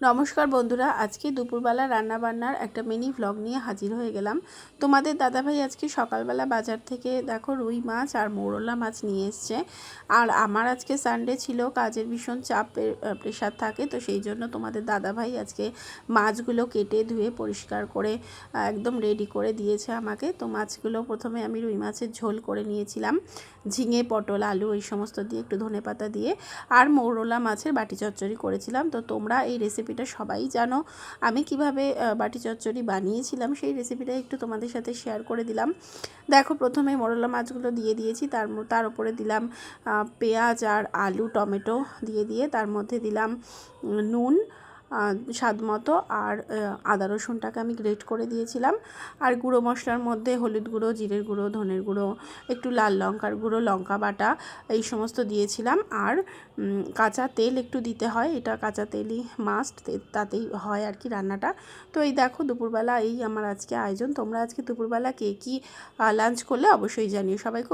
নমস্কার বন্ধুরা, আজকে দুপুরবেলা রান্নাবান্নার একটা মিনি ভ্লগ নিয়ে হাজির হয়ে গেলাম। তোমাদের দাদাভাই আজকে সকালবেলা বাজার থেকে দেখো রুই মাছ আর মৌরলা মাছ নিয়ে এসছে। আর আমার আজকে সানডে ছিল, কাজের ভীষণ চাপের প্রেশার থাকে, তো সেই জন্য তোমাদের দাদাভাই আজকে মাছগুলো কেটে ধুয়ে পরিষ্কার করে একদম রেডি করে দিয়েছে আমাকে। তো মাছগুলো প্রথমে আমি রুই মাছের ঝোল করে নিয়েছিলাম, ঝিঙে পটল আলু এই সমস্ত দিয়ে, একটু ধনেপাতা দিয়ে। আর মৌরলা মাছের বাটি চচ্চড়ি করেছিলাম। তো তোমরা এই রেসিপিটা সবাই জানো, আমি কিভাবে বাটি চচ্চড়ি বানিয়েছিলাম সেই রেসিপিটা একটু তোমাদের সাথে শেয়ার করে দিলাম। দেখো, প্রথমে মৌরলা মাছগুলো দিয়ে দিয়েছি, তার উপরে দিলাম পেঁয়াজ আর আলু টমেটো দিয়ে তার মধ্যে দিলাম নুন স্বাদ মতো, আর আদা রসুনটাকে আমি গ্রেট করে দিয়েছিলাম। আর গুঁড়ো মশলার মধ্যে হলুদ গুঁড়ো, জিরের গুঁড়ো, ধনের গুঁড়ো, একটু লাল লঙ্কার গুঁড়ো, লঙ্কা বাটা এই সমস্ত দিয়েছিলাম। আর কাঁচা তেল একটু দিতে হয়, এটা কাঁচা তেলই মাস্ট, তাতেই হয় আর কি রান্নাটা। তো এই দেখো দুপুরবেলা এই আমার আজকে আয়োজন। তোমরা আজকে দুপুরবেলা কে কী লাঞ্চ করলে অবশ্যই জানিও। সবাই খুব